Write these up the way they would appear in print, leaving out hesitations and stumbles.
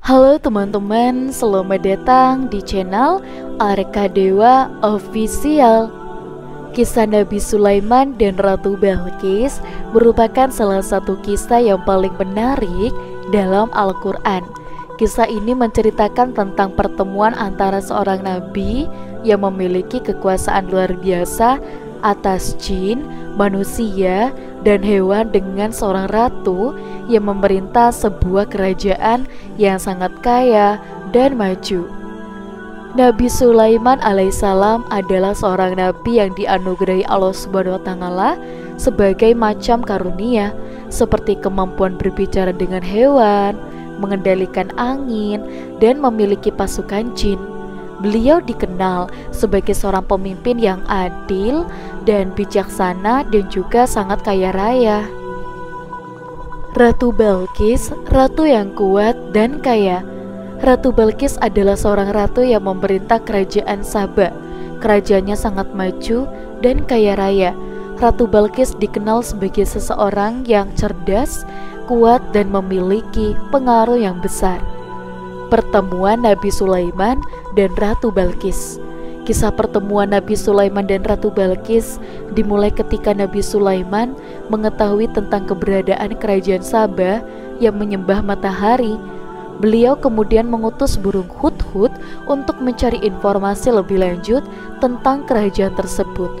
Halo teman-teman, selamat datang di channel Arka Dewa Official. Kisah Nabi Sulaiman dan Ratu Balqis merupakan salah satu kisah yang paling menarik dalam Al-Quran. Kisah ini menceritakan tentang pertemuan antara seorang nabi yang memiliki kekuasaan luar biasa atas jin, manusia, dan hewan dengan seorang ratu yang memerintah sebuah kerajaan yang sangat kaya dan maju. Nabi Sulaiman alaihissalam adalah seorang nabi yang dianugerahi Allah Subhanahu wa Ta'ala sebagai macam karunia seperti kemampuan berbicara dengan hewan, mengendalikan angin, dan memiliki pasukan jin. Beliau dikenal sebagai seorang pemimpin yang adil dan bijaksana dan juga sangat kaya raya. Ratu Balqis, ratu yang kuat dan kaya. Ratu Balqis adalah seorang ratu yang memerintah kerajaan Saba. Kerajaannya sangat maju dan kaya raya. Ratu Balqis dikenal sebagai seseorang yang cerdas, kuat, dan memiliki pengaruh yang besar. Pertemuan Nabi Sulaiman dan Ratu Balqis. Kisah pertemuan Nabi Sulaiman dan Ratu Balqis dimulai ketika Nabi Sulaiman mengetahui tentang keberadaan kerajaan Saba yang menyembah matahari. Beliau kemudian mengutus burung hudhud untuk mencari informasi lebih lanjut tentang kerajaan tersebut.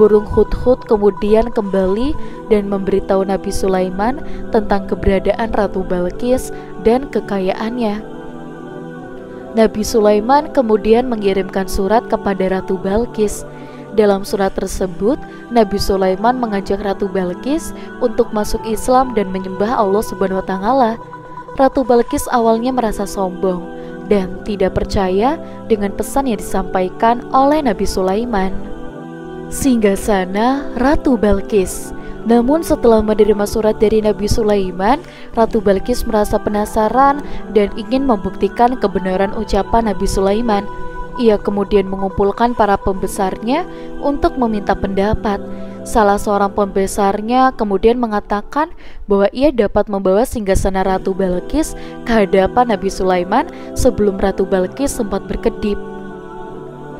Burung hudhud kemudian kembali dan memberitahu Nabi Sulaiman tentang keberadaan Ratu Balqis dan kekayaannya. Nabi Sulaiman kemudian mengirimkan surat kepada Ratu Balqis. Dalam surat tersebut, Nabi Sulaiman mengajak Ratu Balqis untuk masuk Islam dan menyembah Allah Subhanahu wa Ta'ala. Ratu Balqis awalnya merasa sombong dan tidak percaya dengan pesan yang disampaikan oleh Nabi Sulaiman. Singgasana Ratu Balqis. Namun setelah menerima surat dari Nabi Sulaiman, Ratu Balqis merasa penasaran dan ingin membuktikan kebenaran ucapan Nabi Sulaiman. Ia kemudian mengumpulkan para pembesarnya untuk meminta pendapat. Salah seorang pembesarnya kemudian mengatakan bahwa ia dapat membawa singgasana Ratu Balqis ke hadapan Nabi Sulaiman sebelum Ratu Balqis sempat berkedip.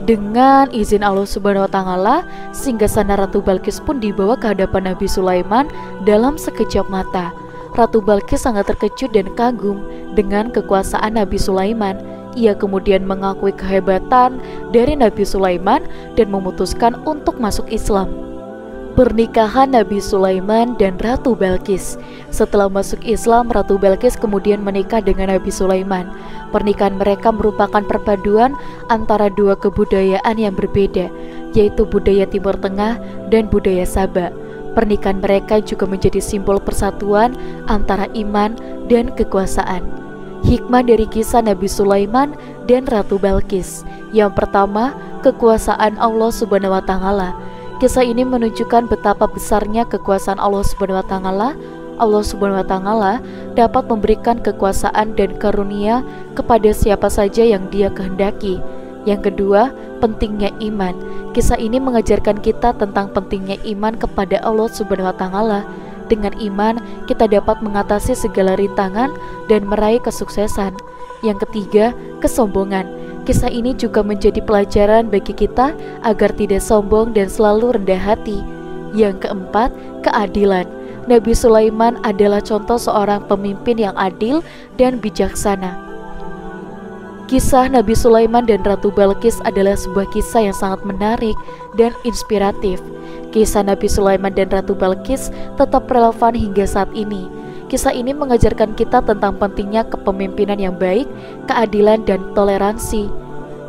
Dengan izin Allah Subhanahu wa Ta'ala, singgasana Ratu Balqis pun dibawa ke hadapan Nabi Sulaiman dalam sekejap mata. Ratu Balqis sangat terkejut dan kagum dengan kekuasaan Nabi Sulaiman. Ia kemudian mengakui kehebatan dari Nabi Sulaiman dan memutuskan untuk masuk Islam. Pernikahan Nabi Sulaiman dan Ratu Balqis. Setelah masuk Islam, Ratu Balqis kemudian menikah dengan Nabi Sulaiman. Pernikahan mereka merupakan perpaduan antara dua kebudayaan yang berbeda, yaitu budaya Timur Tengah dan budaya Saba. Pernikahan mereka juga menjadi simbol persatuan antara iman dan kekuasaan. Hikmah dari kisah Nabi Sulaiman dan Ratu Balqis. Yang pertama, kekuasaan Allah Subhanahu wa Ta'ala. Kisah ini menunjukkan betapa besarnya kekuasaan Allah Subhanahu wa Ta'ala. Allah Subhanahu wa Ta'ala dapat memberikan kekuasaan dan karunia kepada siapa saja yang Dia kehendaki. Yang kedua, pentingnya iman. Kisah ini mengajarkan kita tentang pentingnya iman kepada Allah Subhanahu wa Ta'ala. Dengan iman, kita dapat mengatasi segala rintangan dan meraih kesuksesan. Yang ketiga, kesombongan. Kisah ini juga menjadi pelajaran bagi kita agar tidak sombong dan selalu rendah hati. Yang keempat, keadilan. Nabi Sulaiman adalah contoh seorang pemimpin yang adil dan bijaksana. Kisah Nabi Sulaiman dan Ratu Balqis adalah sebuah kisah yang sangat menarik dan inspiratif. Kisah Nabi Sulaiman dan Ratu Balqis tetap relevan hingga saat ini. Kisah ini mengajarkan kita tentang pentingnya kepemimpinan yang baik, keadilan, dan toleransi.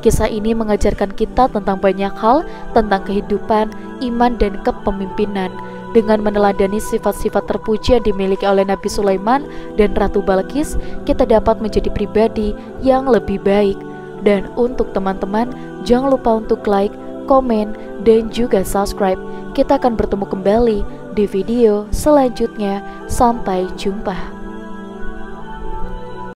Kisah ini mengajarkan kita tentang banyak hal tentang kehidupan, iman, dan kepemimpinan. Dengan meneladani sifat-sifat terpuji yang dimiliki oleh Nabi Sulaiman dan Ratu Balqis, kita dapat menjadi pribadi yang lebih baik. Dan untuk teman-teman, jangan lupa untuk like, komen, dan juga subscribe. Kita akan bertemu kembali di video selanjutnya. Sampai jumpa.